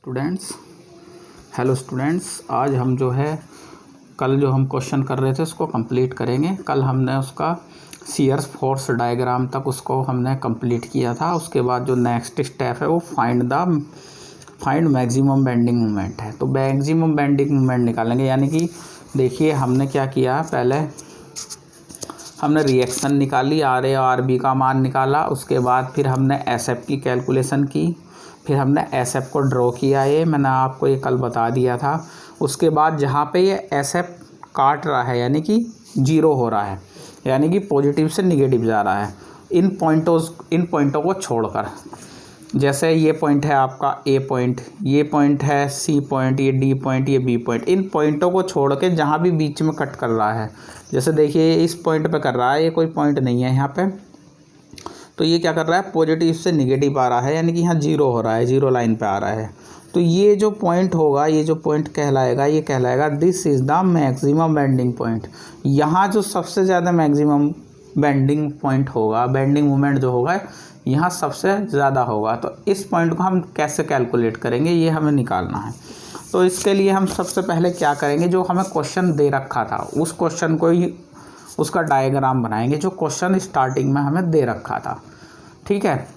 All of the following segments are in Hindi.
Students, hello students. आज हम जो है कल जो हम क्वेश्चन कर रहे थे उसको कंप्लीट करेंगे। कल हमने उसका शियर फोर्स डायग्राम तक उसको हमने कंप्लीट किया था। उसके बाद जो नेक्स्ट स्टेप है वो फाइंड मैक्सिमम बेंडिंग मोमेंट है। तो मैक्सिमम बेंडिंग मोमेंट निकालेंगे, यानी कि देखिए हमने क्या किया, पहले हमने रिएक्शन निकाली, आर ए और आर बी का मान निकाला। उसके बाद फिर हमने एस एफ की कैलकुलेशन की, फिर हमने एस एफ को ड्रॉ किया। ये मैंने आपको ये कल बता दिया था। उसके बाद जहाँ पे ये एस एफ काट रहा है यानी कि जीरो हो रहा है, यानी कि पॉजिटिव से निगेटिव जा रहा है, इन पॉइंटों को छोड़कर, जैसे ये पॉइंट है आपका ए पॉइंट, ये पॉइंट है सी पॉइंट, ये डी पॉइंट, ये बी पॉइंट, इन पॉइंटों को छोड़ के जहाँ भी बीच में कट कर रहा है, जैसे देखिए इस पॉइंट पे कर रहा है, ये कोई पॉइंट नहीं है यहाँ पे, तो ये क्या कर रहा है, पॉजिटिव से निगेटिव आ रहा है, यानी कि यहाँ जीरो हो रहा है, जीरो लाइन पे आ रहा है। तो ये जो पॉइंट होगा, ये जो पॉइंट कहलाएगा, ये कहलाएगा this is the maximum bending point. यहाँ जो सबसे ज़्यादा मैक्सिमम बेंडिंग पॉइंट होगा, बेंडिंग मोमेंट जो होगा यहाँ सबसे ज़्यादा होगा। तो इस पॉइंट को हम कैसे कैलकुलेट करेंगे, ये हमें निकालना है। तो इसके लिए हम सबसे पहले क्या करेंगे, जो हमें क्वेश्चन दे रखा था उस क्वेश्चन को ही, उसका डायग्राम बनाएंगे जो क्वेश्चन स्टार्टिंग में हमें दे रखा था। ठीक है,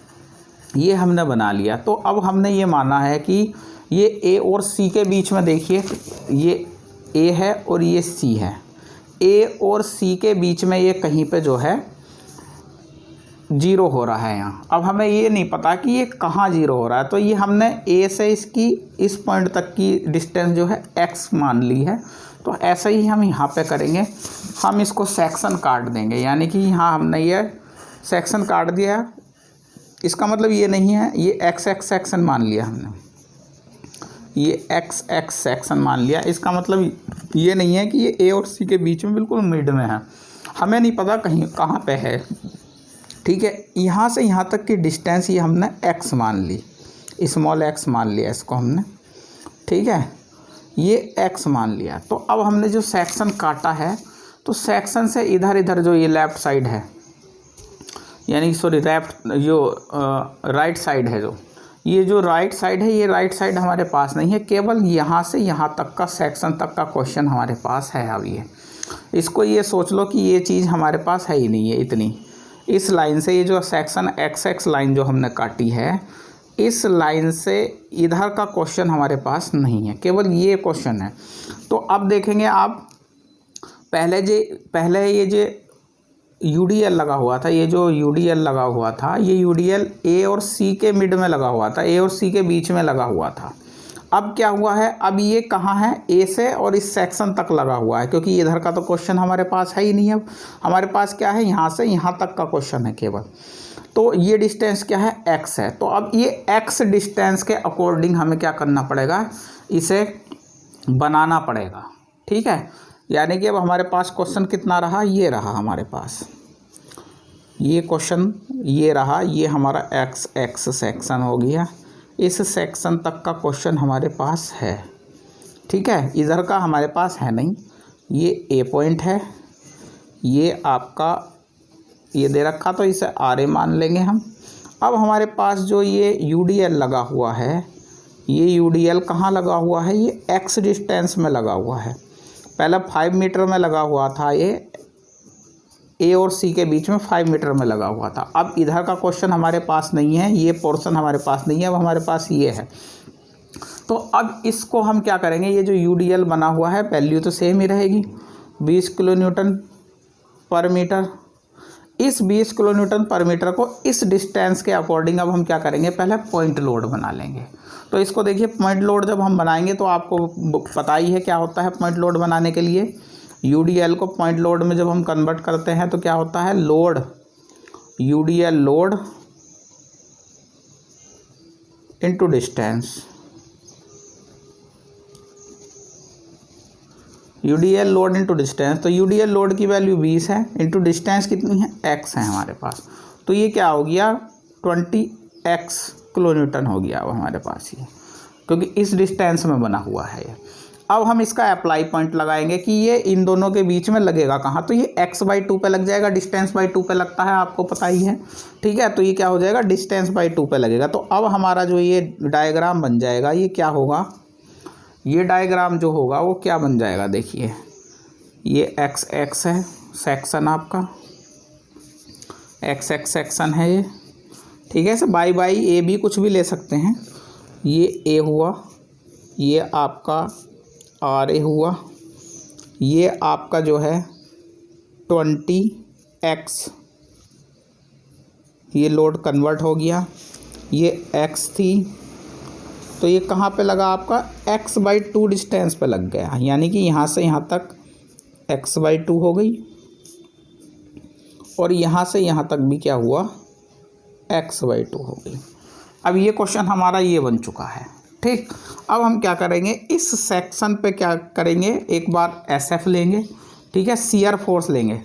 ये हमने बना लिया। तो अब हमने ये माना है कि ये ए और सी के बीच में, देखिए ये ए है और ये सी है, ए और सी के बीच में ये कहीं पे जो है जीरो हो रहा है यहाँ। अब हमें ये नहीं पता कि ये कहाँ जीरो हो रहा है, तो ये हमने ए से इसकी इस पॉइंट तक की डिस्टेंस जो है एक्स मान ली है। तो ऐसे ही हम यहाँ पे करेंगे, हम इसको सेक्शन काट देंगे, यानी कि यहाँ हमने ये सेक्शन काट दिया। इसका मतलब ये नहीं है, ये एक्स एक्स सेक्शन मान लिया हमने, ये एक्स एक्स सेक्शन मान लिया। इसका मतलब ये नहीं है कि ये ए और सी के बीच में बिल्कुल मिड में है, हमें नहीं पता कहीं कहाँ पे है। ठीक है, यहाँ से यहाँ तक की डिस्टेंस ये हमने एक्स मान ली, स्मॉल एक्स मान लिया इसको हमने। ठीक है, ये एक्स मान लिया। तो अब हमने जो सेक्शन काटा है, तो सेक्शन से इधर इधर जो ये लेफ़्ट साइड है, यानी सॉरी राइट साइड है, जो ये जो राइट साइड है, ये राइट साइड हमारे पास नहीं है, केवल यहाँ से यहाँ तक का सेक्शन तक का क्वेश्चन हमारे पास है। अब ये इसको ये सोच लो कि ये चीज़ हमारे पास है ही नहीं है इतनी। इस लाइन से ये जो सेक्शन एक्स एक्स लाइन जो हमने काटी है, इस लाइन से इधर का क्वेश्चन हमारे पास नहीं है, केवल ये क्वेश्चन है। तो अब देखेंगे आप, पहले ये जो यूडीएल लगा हुआ था, ये जो यूडीएल लगा हुआ था, ये यूडीएल ए और सी के मिड में लगा हुआ था, ए और सी के बीच में लगा हुआ था। अब क्या हुआ है, अब ये कहाँ है, ए से और इस सेक्शन तक लगा हुआ है, क्योंकि इधर का तो क्वेश्चन हमारे पास है ही नहीं। अब हमारे पास क्या है, यहाँ से यहाँ तक का क्वेश्चन है केवल। तो ये डिस्टेंस क्या है, एक्स है। तो अब ये एक्स डिस्टेंस के अकॉर्डिंग हमें क्या करना पड़ेगा, इसे बनाना पड़ेगा। ठीक है, यानी कि अब हमारे पास क्वेश्चन कितना रहा, ये रहा हमारे पास, ये क्वेश्चन ये रहा, ये हमारा एक्स एक्स सेक्शन हो गया। इस सेक्शन तक का क्वेश्चन हमारे पास है। ठीक है, इधर का हमारे पास है नहीं। ये ए पॉइंट है, ये आपका ये दे रखा, तो इसे आर ए मान लेंगे हम। अब हमारे पास जो ये यूडीएल लगा हुआ है, ये यूडीएल कहाँ लगा हुआ है, ये एक्स डिस्टेंस में लगा हुआ है। पहले 5 मीटर में लगा हुआ था, ये ए और सी के बीच में 5 मीटर में लगा हुआ था। अब इधर का क्वेश्चन हमारे पास नहीं है, ये पोर्शन हमारे पास नहीं है, अब हमारे पास ये है। तो अब इसको हम क्या करेंगे, ये जो यूडीएल बना हुआ है, वैल्यू तो सेम ही रहेगी, 20 किलो न्यूटन पर मीटर। इस 20 किलो न्यूटन पर मीटर को इस डिस्टेंस के अकॉर्डिंग अब हम क्या करेंगे, पहले पॉइंट लोड बना लेंगे। तो इसको देखिए, पॉइंट लोड जब हम बनाएंगे तो आपको पता ही है क्या होता है पॉइंट लोड बनाने के लिए। यूडीएल को पॉइंट लोड में जब हम कन्वर्ट करते हैं तो क्या होता है, load, UDL load into distance, UDL load into distance. तो यूडीएल लोड की वैल्यू 20 है, इनटू डिस्टेंस कितनी है, एक्स है हमारे पास। तो ये क्या हो गया, 20x किलो न्यूटन हो गया अब हमारे पास ये, क्योंकि इस डिस्टेंस में बना हुआ है ये। अब हम इसका अप्लाई पॉइंट लगाएंगे कि ये इन दोनों के बीच में लगेगा कहाँ, तो ये x/2 पे लग जाएगा, डिस्टेंस बाई 2 पे लगता है, आपको पता ही है। ठीक है, तो ये क्या हो जाएगा, डिस्टेंस बाई 2 पे लगेगा। तो अब हमारा जो ये डायग्राम बन जाएगा, ये क्या होगा, ये डायग्राम जो होगा वो क्या बन जाएगा, देखिए ये x है सेक्शन आपका, x सेक्शन है ये। ठीक है, इसे बाई बाई ए भी कुछ भी ले सकते हैं। ये ए हुआ, ये आपका RA हुआ, ये आपका जो है 20x, ये लोड कन्वर्ट हो गया, ये x थी, तो ये कहाँ पे लगा आपका x/2 डिस्टेंस पे लग गया, यानी कि यहाँ से यहाँ तक x/2 हो गई, और यहाँ से यहाँ तक भी क्या हुआ, x/2 हो गई। अब ये क्वेश्चन हमारा ये बन चुका है। ठीक, अब हम क्या करेंगे, इस सेक्शन पे क्या करेंगे, एक बार SF लेंगे। ठीक है, शियर फोर्स लेंगे।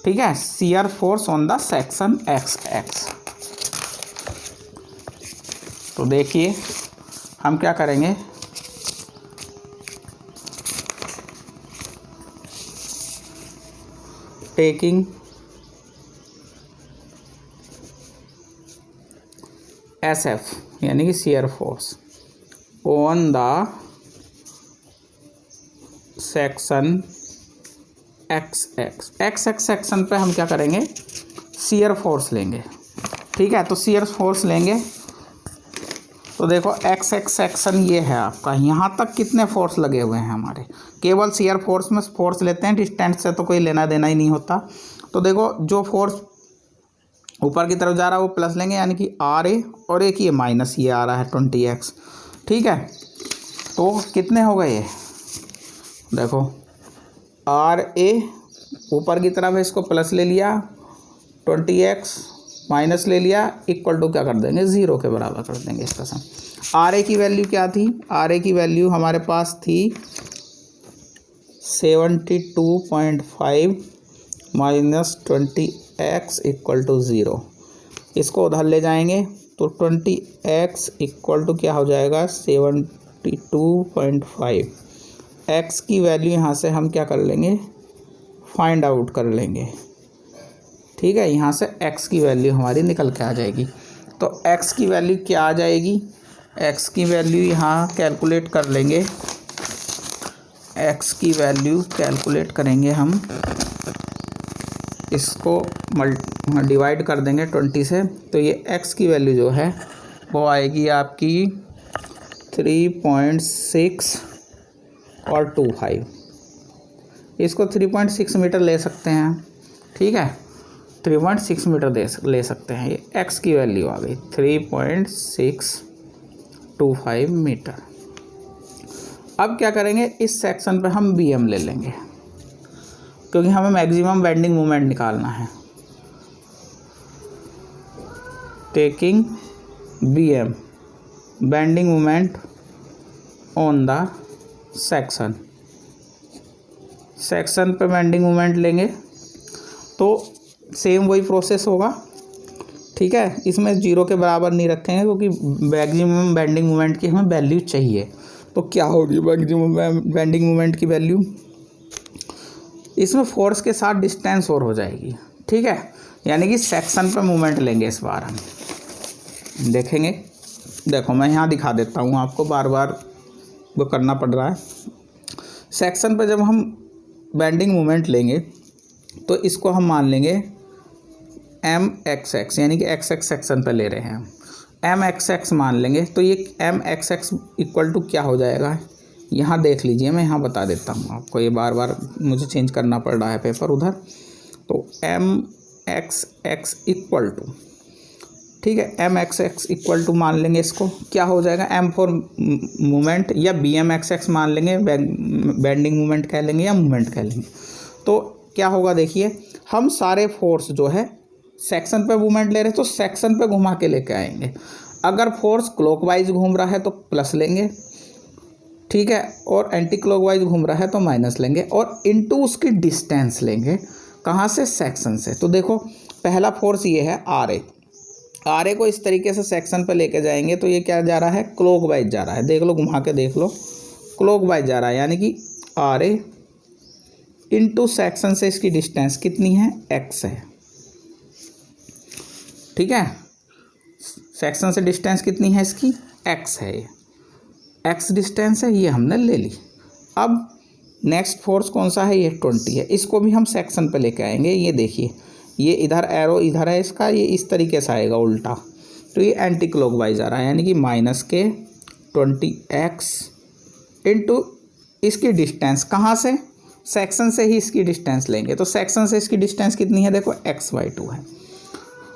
ठीक है, shear force on the section XX। तो देखिए हम क्या करेंगे, टेकिंग SF यानी कि shear force on the section XX section पे हम क्या करेंगे, शियर फोर्स लेंगे। ठीक है, तो शियर फोर्स लेंगे, तो देखो XX सेक्शन ये है आपका, यहाँ तक कितने फोर्स लगे हुए हैं हमारे, केवल शियर फोर्स में फोर्स लेते हैं, डिस्टेंस से तो कोई लेना देना ही नहीं होता। तो देखो जो फोर्स ऊपर की तरफ जा रहा है वो प्लस लेंगे, यानी कि RA, और एक ये माइनस ये आ रहा है 20x। ठीक है, तो कितने हो गए, देखो RA ऊपर की तरफ है, इसको प्लस ले लिया, 20x माइनस ले लिया, इक्वल टू क्या कर देंगे, 0 के बराबर कर देंगे इसका सम। RA की वैल्यू क्या थी, RA की वैल्यू हमारे पास थी 72.5 माइनस 20x इक्वल टू 0। इसको उधर ले जाएंगे तो 20x इक्वल टू क्या हो जाएगा, 72.5। x की वैल्यू यहाँ से हम क्या कर लेंगे, फाइंड आउट कर लेंगे। ठीक है, यहाँ से x की वैल्यू हमारी निकल के आ जाएगी। तो x की वैल्यू क्या आ जाएगी, x की वैल्यू यहाँ कैलकुलेट कर लेंगे, x की वैल्यू कैलकुलेट करेंगे हम, इसको डिवाइड कर देंगे 20 से, तो ये x की वैल्यू जो है वो आएगी आपकी 3.6 और 25। इसको 3.6 मीटर ले सकते हैं। ठीक है, 3.6 मीटर ले सकते हैं। ये x की वैल्यू आ गई 3.625 मीटर। अब क्या करेंगे, इस सेक्शन पे हम BM ले लेंगे, क्योंकि हमें मैक्सिमम बेंडिंग मोमेंट निकालना है। Taking BM bending moment on the section पे बेंडिंग मोमेंट लेंगे, तो सेम वही प्रोसेस होगा। ठीक है, इसमें 0 के बराबर नहीं रखेंगे, क्योंकि मैक्सिमम बेंडिंग मोमेंट की हमें वैल्यू चाहिए। तो क्या होगी मैक्सिमम बेंडिंग मोमेंट की वैल्यू, इसमें फोर्स के साथ डिस्टेंस और हो जाएगी। ठीक है, यानी कि सेक्शन पे मूवमेंट लेंगे। इस बार हम देखेंगे, देखो मैं यहाँ दिखा देता हूँ आपको, बार बार वो करना पड़ रहा है। सेक्शन पे जब हम बेंडिंग मूवमेंट लेंगे तो इसको हम मान लेंगे MXX, यानी कि XX सेक्शन पे ले रहे हैं हम, MXX मान लेंगे। तो ये MXX इक्वल टू क्या हो जाएगा, यहाँ देख लीजिए, मैं यहाँ बता देता हूँ आपको, ये बार बार मुझे चेंज करना पड़ रहा है पेपर उधर। तो MXX इक्वल टू, ठीक है, MXX इक्वल टू मान लेंगे, इसको क्या हो जाएगा, M फॉर मूवमेंट, या BMXX मान लेंगे, बेंडिंग मूवमेंट कह लेंगे या मूवमेंट कह लेंगे। तो क्या होगा, देखिए हम सारे फोर्स जो है सेक्शन पे मूवमेंट ले रहे हैं, तो सेक्शन पे घुमा के लेके आएंगे। अगर फोर्स क्लॉकवाइज घूम रहा है तो प्लस लेंगे, ठीक है, और एंटी क्लॉकवाइज घूम रहा है तो माइनस लेंगे, और इनटू उसकी डिस्टेंस लेंगे, कहाँ से, सेक्शन से। तो देखो पहला फोर्स ये है RA को इस तरीके से सेक्शन पे लेके जाएंगे, तो ये क्या जा रहा है, क्लॉकवाइज जा रहा है। देख लो, घुमा के देख लो, क्लॉकवाइज जा रहा है, यानी कि आर ए इंटू सेक्शन से इसकी डिस्टेंस कितनी है, एक्स है। ठीक है, सेक्शन से डिस्टेंस कितनी है इसकी, एक्स है, एक्स डिस्टेंस है, ये हमने ले ली। अब नेक्स्ट फोर्स कौन सा है, ये 20 है। इसको भी हम सेक्शन पे लेके आएंगे। ये देखिए, ये इधर एरो इधर है इसका, ये इस तरीके से आएगा उल्टा, तो ये एंटी क्लॉकवाइज आ रहा है, यानी कि -20x इंटू इसकी डिस्टेंस कहाँ से, सेक्शन से ही इसकी डिस्टेंस लेंगे। तो सेक्शन से इसकी डिस्टेंस कितनी है, देखो x/2 है।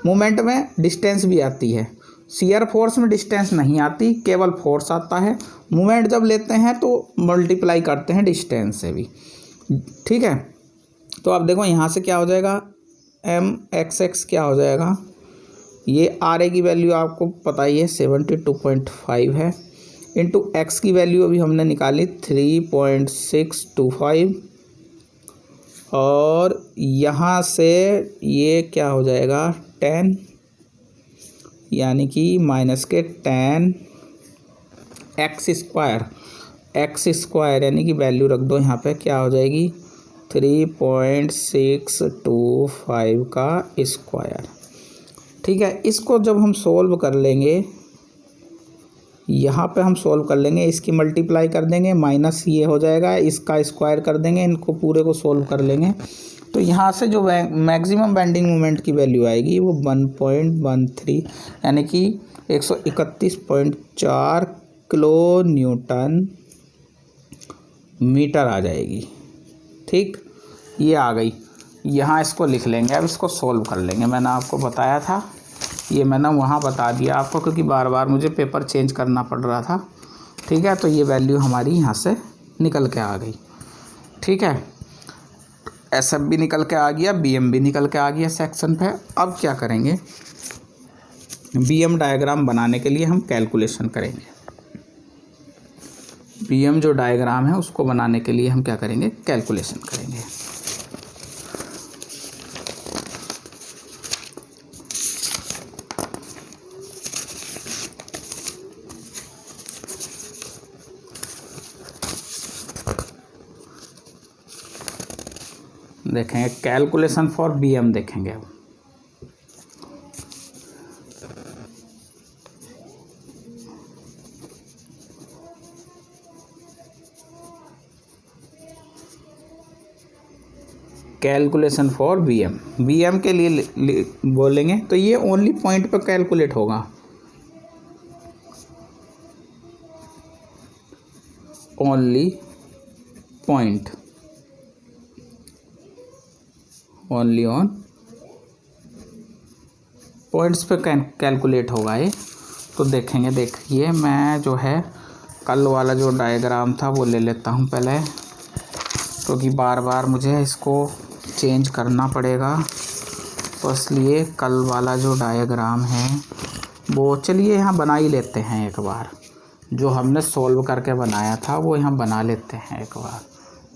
मोमेंट में डिस्टेंस भी आती है, शियर फोर्स में डिस्टेंस नहीं आती, केवल फोर्स आता है। मोमेंट जब लेते हैं तो मल्टीप्लाई करते हैं डिस्टेंस से भी। ठीक है, तो अब देखो यहाँ से क्या हो जाएगा, mxx क्या हो जाएगा, ये आर ए की वैल्यू आपको पता ही है 72.5 है, इंटू एक्स की वैल्यू अभी हमने निकाली 3.625, और यहाँ से ये क्या हो जाएगा 10, यानी कि -10 एक्स स्क्वायर, यानी कि वैल्यू रख दो यहाँ पे, क्या हो जाएगी 3.625 का स्क्वायर। ठीक है, इसको जब हम सोल्व कर लेंगे, यहाँ पे हम सोल्व कर लेंगे, इसकी मल्टीप्लाई कर देंगे, माइनस ये हो जाएगा, इसका स्क्वायर कर देंगे, इनको पूरे को सोल्व कर लेंगे, तो यहाँ से जो मैक्सिमम बेंडिंग मोमेंट की वैल्यू आएगी वो 1.13, यानी कि 131.4 किलो न्यूटन मीटर आ जाएगी। ठीक, ये आ गई, यहाँ इसको लिख लेंगे। अब इसको सोल्व कर लेंगे। मैंने आपको बताया था, ये मैंने वहाँ बता दिया आपको, क्योंकि बार बार मुझे पेपर चेंज करना पड़ रहा था। ठीक है, तो ये वैल्यू हमारी यहाँ से निकल के आ गई। ठीक है, एस एफ भी निकल के आ गया, बी एम भी निकल के आ गया सेक्शन पे। अब क्या करेंगे, बी एम डायग्राम बनाने के लिए हम कैलकुलेशन करेंगे। बी एम जो डायग्राम है उसको बनाने के लिए हम क्या करेंगे, कैलकुलेशन करेंगे। देखेंगे कैलकुलेशन फॉर बी एम देखेंगे। अब कैलकुलेशन फॉर बी एम के लिए बोलेंगे तो ये ओनली पॉइंट पर कैलकुलेट होगा, only point, only on points पे कैलकुलेट होगा ये। तो देखेंगे, देखिए मैं जो है कल वाला जो डायग्राम था वो ले लेता हूँ पहले, क्योंकि बार बार मुझे इसको चेंज करना पड़ेगा, तो इसलिए कल वाला जो डायग्राम है वो चलिए यहाँ बना ही लेते हैं एक बार। जो हमने सॉल्व करके बनाया था वो यहाँ बना लेते हैं एक बार।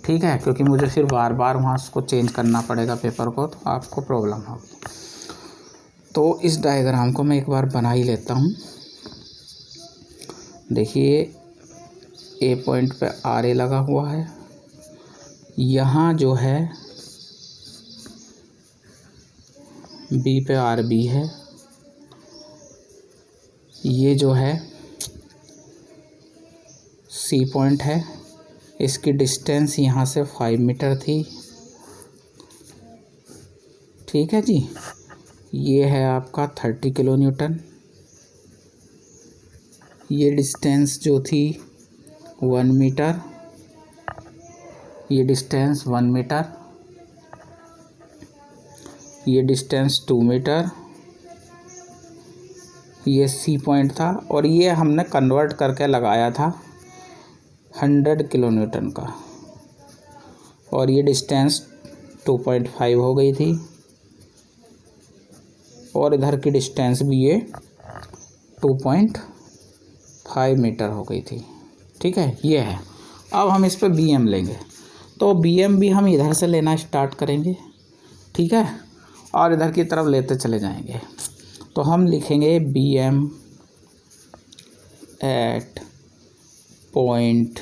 ठीक है, क्योंकि मुझे फिर बार बार वहाँ उसको चेंज करना पड़ेगा पेपर को, तो आपको प्रॉब्लम होगी। तो इस डायग्राम को मैं एक बार बना ही लेता हूँ। देखिए ए पॉइंट पे आर ए लगा हुआ है, यहाँ जो है बी पे आर बी है, ये जो है सी पॉइंट है, इसकी डिस्टेंस यहाँ से 5 मीटर थी। ठीक है जी, ये है आपका 30 किलो न्यूटन। ये डिस्टेंस जो थी 1 मीटर, ये डिस्टेंस 1 मीटर, ये डिस्टेंस 2 मीटर, ये सी पॉइंट था, और ये हमने कन्वर्ट करके लगाया था 100 किलो न्यूटन का, और ये डिस्टेंस 2.5 हो गई थी, और इधर की डिस्टेंस भी ये 2.5 मीटर हो गई थी। ठीक है, ये है। अब हम इस पे बी एम लेंगे, तो बी एम भी हम इधर से लेना स्टार्ट करेंगे। ठीक है, और इधर की तरफ लेते चले जाएंगे। तो हम लिखेंगे B M at point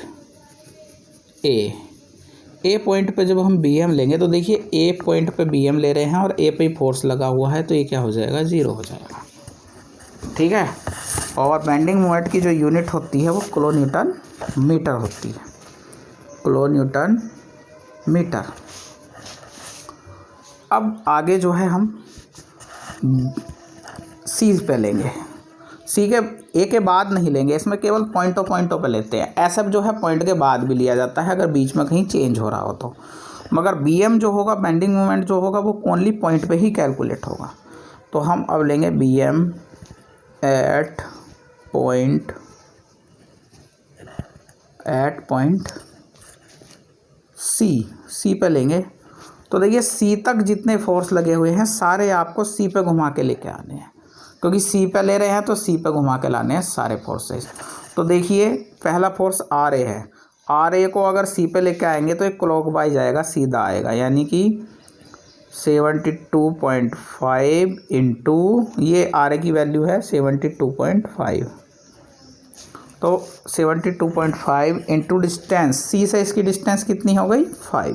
A point पे जब हम बी एम लेंगे तो देखिए ए पॉइंट पे बी एम ले रहे हैं और ए पे फोर्स लगा हुआ है, तो ये क्या हो जाएगा, 0 हो जाएगा। ठीक है। और बेंडिंग मोमेंट की जो यूनिट होती है वो किलो न्यूटन मीटर होती है, किलो न्यूटन मीटर। अब आगे जो है हम सी पे लेंगे, सी के ए के बाद नहीं लेंगे, इसमें केवल पॉइंटों पे लेते हैं। एस एफ जो है पॉइंट के बाद भी लिया जाता है अगर बीच में कहीं चेंज हो रहा हो तो, मगर बी एम जो होगा, बेंडिंग मोमेंट जो होगा, वो ओनली पॉइंट पे ही कैलकुलेट होगा। तो हम अब लेंगे B M at point C पे लेंगे। तो देखिए सी तक जितने फोर्स लगे हुए हैं सारे आपको सी पे घुमा के लेके आने हैं, क्योंकि सी पे ले रहे हैं तो सी पे घुमा के लाने हैं सारे फोर्सेस। तो देखिए पहला फोर्स आर ए है, आर ए को अगर सी पे लेके आएंगे तो एक क्लॉकवाइज आएगा, सीधा आएगा, यानी कि 72.5 इंटू, ये आर ए की वैल्यू है 72.5, तो 72.5 इंटू डिस्टेंस, सी से इसकी डिस्टेंस कितनी हो गई, 5।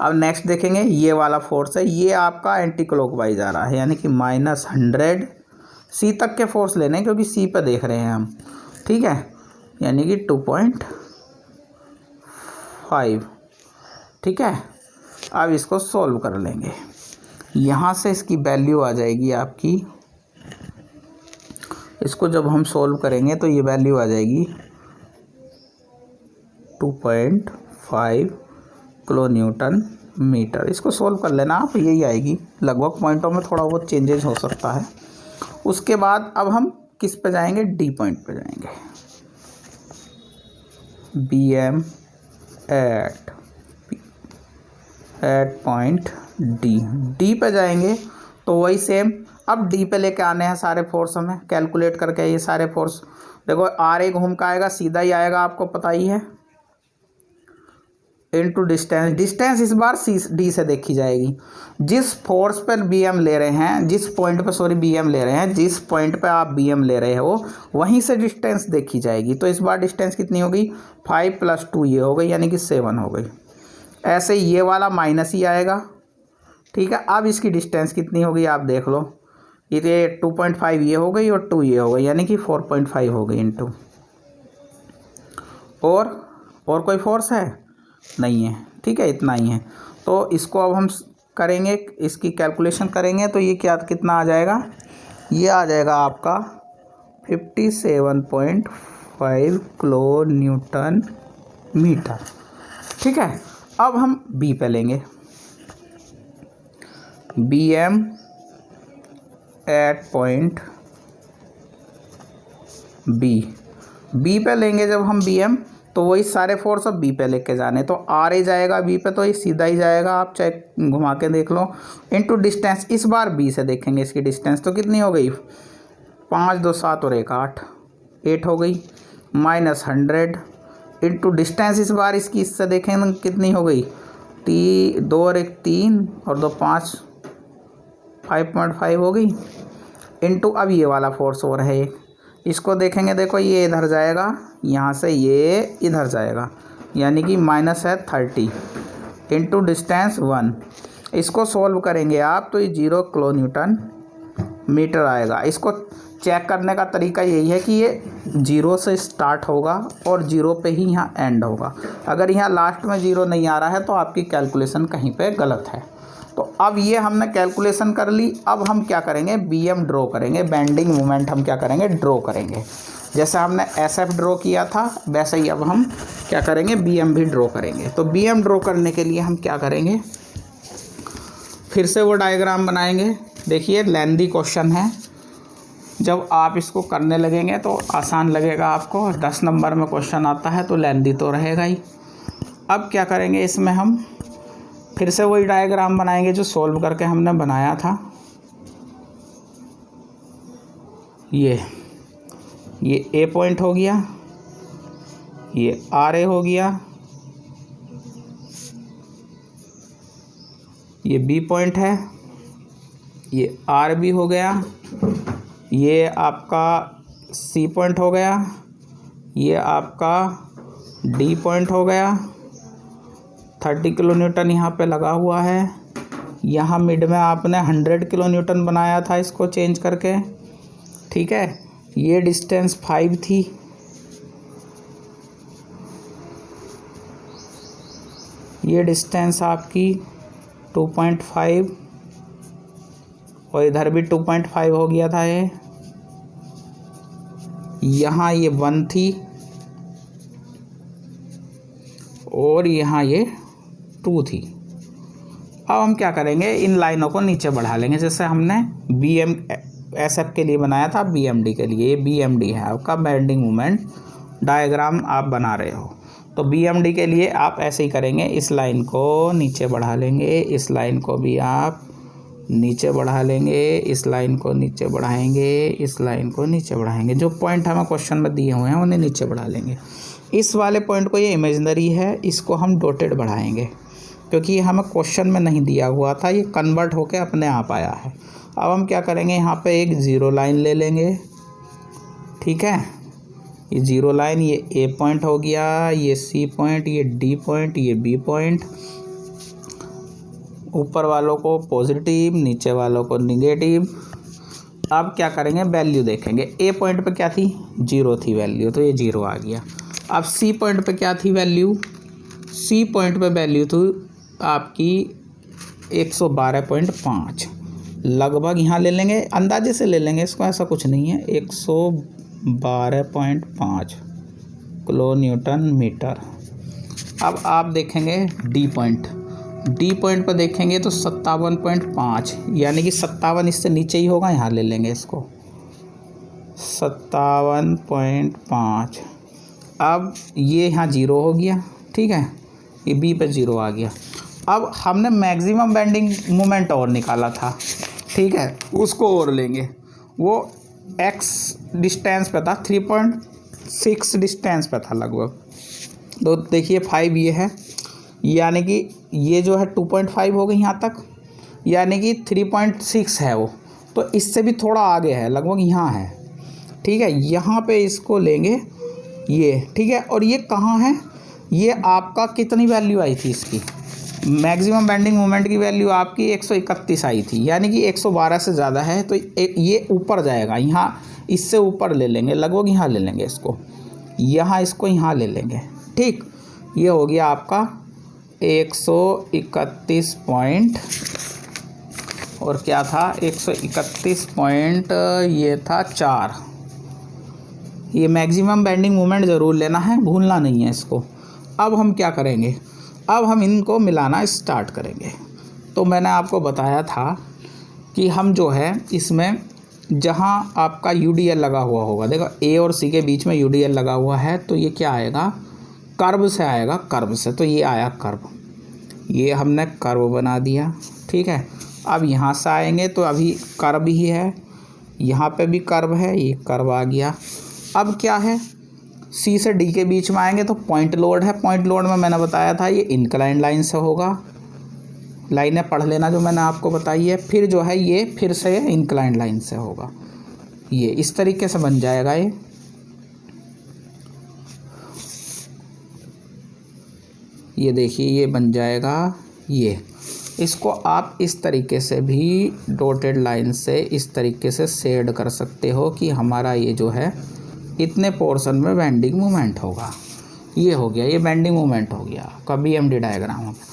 अब नेक्स्ट देखेंगे, ये वाला फोर्स है, ये आपका एंटी क्लॉकवाइज आ रहा है, यानी कि -100 सी तक के फोर्स लेने हैं क्योंकि सी पे देख रहे हैं हम। ठीक है, यानी कि 2.5। ठीक है। अब इसको सॉल्व कर लेंगे, यहाँ से इसकी वैल्यू आ जाएगी आपकी, इसको जब हम सॉल्व करेंगे तो ये वैल्यू आ जाएगी 2.5 किलो न्यूटन मीटर। इसको सॉल्व कर लेना आप, यही आएगी, लगभग पॉइंटों में थोड़ा बहुत चेंजेस हो सकता है। उसके बाद अब हम किस पे जाएंगे, डी पॉइंट पे जाएंगे, B M at point D पे जाएंगे तो वही सेम, अब डी पे लेके आने हैं सारे फोर्स हमें कैलकुलेट करके। ये सारे फोर्स देखो, आर ए घूम का आएगा, सीधा ही आएगा, आपको पता ही है, इनटू डिस्टेंस, डिस्टेंस इस बार सी डी से देखी जाएगी। जिस फोर्स पर बी एम ले रहे हैं, जिस पॉइंट पर बी एम ले रहे हैं, जिस पॉइंट पे आप बी एम ले रहे हो वहीं से डिस्टेंस देखी जाएगी। तो इस बार डिस्टेंस कितनी हो गई, 5 + 2 ये हो गई, यानी कि 7 हो गई। ऐसे ये वाला माइनस ही आएगा। ठीक है। अब इसकी डिस्टेंस कितनी होगी आप देख लो, ये 2.5 ये हो गई और 2 ये हो गई, यानी कि 4.5 हो गई इंटू, और कोई फोर्स है नहीं है। ठीक है, इतना ही है। तो इसको अब हम करेंगे, इसकी कैलकुलेशन करेंगे तो ये कितना आ जाएगा, ये आ जाएगा आपका 57.5 किलो न्यूटन मीटर। ठीक है। अब हम बी पे लेंगे, B M at point B पे लेंगे जब हम बी एम, तो वही सारे फोर्स अब बी पे लेके जाने। तो आर ए जाएगा बी पे, तो ये सीधा ही जाएगा, आप चाहे घुमा के देख लो, इनटू डिस्टेंस, इस बार बी से देखेंगे इसकी डिस्टेंस, तो कितनी हो गई, 5 2 7 और 1 8 हो गई, -100 इंटू डिस्टेंस, इस बार इसकी इससे देखेंगे कितनी हो गई, 2 और 1 3 और 2 5 5.5 हो गई, इंटू अब ये वाला फोर्स हो रहा है, इसको देखेंगे, देखो ये इधर जाएगा, यहाँ से ये इधर जाएगा, यानी कि -30 इंटू डिस्टेंस 1। इसको सॉल्व करेंगे आप तो ये 0 किलो न्यूटन मीटर आएगा। इसको चेक करने का तरीका यही है कि ये 0 से स्टार्ट होगा और 0 पे ही यहाँ एंड होगा। अगर यहाँ लास्ट में 0 नहीं आ रहा है तो आपकी कैलकुलेशन कहीं पे गलत है। तो अब ये हमने कैलकुलेशन कर ली। अब हम क्या करेंगे, बी एम ड्रॉ करेंगे, बेंडिंग मोमेंट हम क्या करेंगे, ड्रॉ करेंगे। जैसे हमने एस एफ ड्रॉ किया था वैसे ही अब हम क्या करेंगे, बी एम भी ड्रॉ करेंगे। तो बी एम ड्रॉ करने के लिए हम क्या करेंगे, फिर से वो डायग्राम बनाएंगे। देखिए लेंथी क्वेश्चन है, जब आप इसको करने लगेंगे तो आसान लगेगा आपको। 10 नंबर में क्वेश्चन आता है तो लेंथी तो रहेगा ही। अब क्या करेंगे, इसमें हम फिर से वही डायग्राम बनाएंगे जो सॉल्व करके हमने बनाया था। ये ए पॉइंट हो गया, ये आर ए हो गया, ये बी पॉइंट है, ये आर बी हो गया, ये आपका सी पॉइंट हो गया, ये आपका डी पॉइंट हो गया, 30 किलो न्यूटन यहाँ पे लगा हुआ है। यहाँ मिड में आपने 100 किलो न्यूटन बनाया था इसको चेंज करके, ठीक है। ये डिस्टेंस 5 थी, ये डिस्टेंस आपकी 2.5 और इधर भी 2.5 हो गया था ये। यहाँ ये 1 थी और यहाँ ये 2 थी। अब हम क्या करेंगे, इन लाइनों को नीचे बढ़ा लेंगे, जैसे हमने BMSF के लिए बनाया था, BMD के लिए। ये BMD है आपका बेंडिंग मोमेंट डायग्राम आप बना रहे हो। तो BMD के लिए आप ऐसे ही करेंगे, इस लाइन को नीचे बढ़ा लेंगे, इस लाइन को भी आप नीचे बढ़ा लेंगे, इस लाइन को नीचे बढ़ाएंगे, इस लाइन को नीचे बढ़ाएंगे। जो पॉइंट हमें क्वेश्चन में दिए हुए हैं उन्हें नीचे बढ़ा लेंगे। इस वाले पॉइंट को, ये इमेजिनरी है, इसको हम डॉटेड बढ़ाएंगे क्योंकि ये हमें क्वेश्चन में नहीं दिया हुआ था, ये कन्वर्ट होके अपने आप आया है। अब हम क्या करेंगे, यहाँ पे एक ज़ीरो लाइन ले लेंगे, ठीक है। ये ज़ीरो लाइन, ये ए पॉइंट हो गया, ये सी पॉइंट, ये डी पॉइंट, ये बी पॉइंट। ऊपर वालों को पॉजिटिव, नीचे वालों को निगेटिव। अब क्या करेंगे, वैल्यू देखेंगे। ए पॉइंट पे क्या थी, 0 थी वैल्यू, तो ये 0 आ गया। अब सी पॉइंट पे क्या थी वैल्यू, सी पॉइंट पे वैल्यू थी आपकी 112.5 लगभग। यहाँ ले लेंगे, अंदाजे से ले लेंगे इसको, ऐसा कुछ नहीं है। 112.5 किलो न्यूटन मीटर। अब आप देखेंगे डी पॉइंट, डी पॉइंट पर देखेंगे तो 57.5, यानी कि 57 इससे नीचे ही होगा। यहाँ ले लेंगे इसको 57.5। अब ये यहाँ 0 हो गया, ठीक है, ये बी पे 0 आ गया। अब हमने मैक्सिमम बेंडिंग मोमेंट और निकाला था, ठीक है, उसको और लेंगे। वो x डिस्टेंस पे था, 3.6 डिस्टेंस पे था लगभग। तो देखिए 5 ये है, यानी कि ये जो है 2.5 हो गई यहाँ तक, यानी कि 3.6 है वो, तो इससे भी थोड़ा आगे है, लगभग यहाँ है, ठीक है। यहाँ पे इसको लेंगे ये, ठीक है। और ये कहाँ है, ये आपका कितनी वैल्यू आई थी इसकी, मैक्सिमम बेंडिंग मोमेंट की वैल्यू आपकी 131 आई थी, यानी कि 112 से ज़्यादा है, तो ये ऊपर जाएगा। यहाँ इससे ऊपर ले लेंगे, लगभग यहाँ ले लेंगे इसको, यहाँ इसको यहाँ ले लेंगे, ठीक। ये हो गया आपका 131 पॉइंट, और क्या था 131 पॉइंट, ये था 4। ये मैक्सिमम बेंडिंग मोमेंट ज़रूर लेना है, भूलना नहीं है इसको। अब हम क्या करेंगे, अब हम इनको मिलाना स्टार्ट करेंगे। तो मैंने आपको बताया था कि हम जो है इसमें जहाँ आपका UDL लगा हुआ होगा, देखो ए और सी के बीच में UDL लगा हुआ है, तो ये क्या आएगा, कर्व से आएगा, कर्व से। तो ये आया कर्व, ये हमने कर्व बना दिया, ठीक है। अब यहाँ से आएंगे तो अभी कर्व ही है, यहाँ पे भी कर्व है, ये कर्व आ गया। अब क्या है, सी से डी के बीच में आएंगे तो पॉइंट लोड है। पॉइंट लोड में मैंने बताया था ये इंक्लाइन लाइन से होगा, लाइनें पढ़ लेना जो मैंने आपको बताई है। फिर जो है ये फिर से इंक्लाइन लाइन से होगा, ये इस तरीके से बन जाएगा। ये देखिए ये बन जाएगा। ये इसको आप इस तरीके से भी डॉटेड लाइन से इस तरीके से शेड कर सकते हो कि हमारा ये जो है इतने पोर्शन में बेंडिंग मोमेंट होगा। ये हो गया, ये बेंडिंग मोमेंट हो गया आपका BMD डायग्राम हो गया।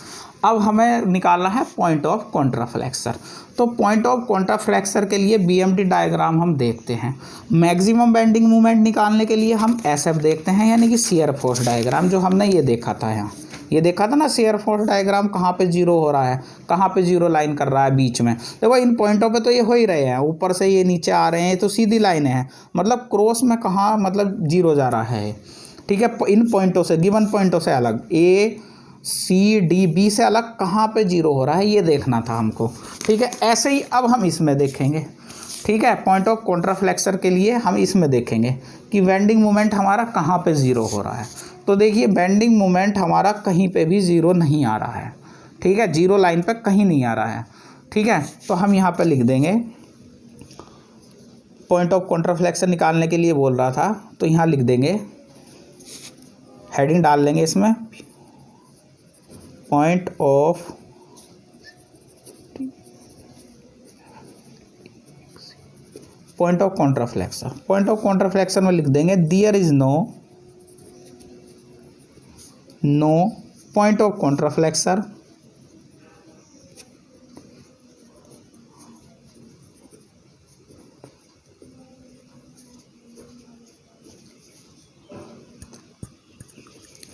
अब हमें निकालना है पॉइंट ऑफ कॉन्ट्राफ्लेक्सर। तो पॉइंट ऑफ कॉन्ट्राफ्लेक्सर के लिए BMD डायग्राम हम देखते हैं। मैक्सिमम बेंडिंग मोमेंट निकालने के लिए हम SF देखते हैं, यानी कि शियर फोर्स डायग्राम, जो हमने ये देखा था। यहाँ ये देखा था ना शियर फोर्स डायग्राम, कहाँ पे 0 हो रहा है, कहाँ पे 0 लाइन कर रहा है बीच में। देखो इन पॉइंटों पे तो ये हो ही रहे हैं, ऊपर से ये नीचे आ रहे हैं, तो सीधी लाइनें हैं, मतलब क्रॉस में कहाँ मतलब 0 जा रहा है, ठीक है। इन पॉइंटों से, गिवन पॉइंटों से अलग, A C D B से अलग कहाँ पे 0 हो रहा है ये देखना था हमको, ठीक है। ऐसे ही अब हम इसमें देखेंगे, ठीक है। पॉइंट ऑफ कॉन्ट्राफ्लेक्सर के लिए हम इसमें देखेंगे कि बेंडिंग मोमेंट हमारा कहाँ पे 0 हो रहा है। तो देखिए बेंडिंग मोमेंट हमारा कहीं पे भी 0 नहीं आ रहा है, ठीक है, 0 लाइन पे कहीं नहीं आ रहा है, ठीक है। तो हम यहाँ पे लिख देंगे, पॉइंट ऑफ कॉन्ट्राफ्लेक्सर निकालने के लिए बोल रहा था, तो यहाँ लिख देंगे हेडिंग डाल लेंगे इसमें, point of contraflexure. Point of contraflexure में लिख देंगे there is no point of contraflexure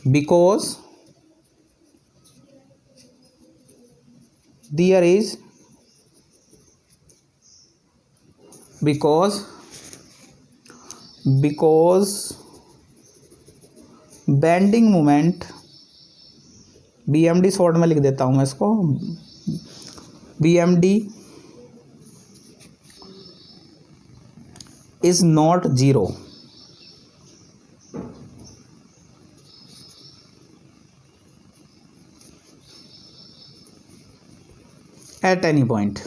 because there is because bending moment, BMD short में लिख देता हूं मैं इसको, BMD is not zero at any point।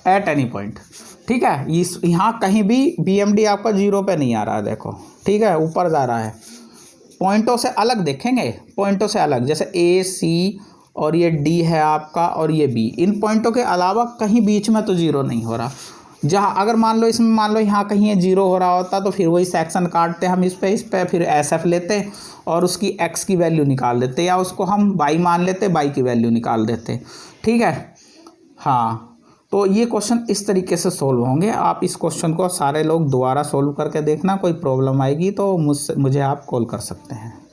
At any point, ठीक है। इस यहाँ कहीं भी BMD आपका जीरो पे नहीं आ रहा है, देखो, ठीक है, ऊपर जा रहा है। पॉइंटों से अलग देखेंगे, पॉइंटों से अलग, जैसे A, C और ये D है आपका और ये B, इन पॉइंटों के अलावा कहीं बीच में तो जीरो नहीं हो रहा। जहाँ अगर मान लो इसमें, मान लो यहाँ कहीं ये जीरो हो रहा होता तो फिर वही सेक्शन काटते हम इस पे फिर SF लेते और उसकी X की वैल्यू निकाल देते, या उसको हम Y मान लेते, Y की वैल्यू निकाल देते, ठीक है। हाँ, तो ये क्वेश्चन इस तरीके से सोल्व होंगे। आप इस क्वेश्चन को सारे लोग दोबारा सोल्व करके देखना, कोई प्रॉब्लम आएगी तो मुझे आप कॉल कर सकते हैं।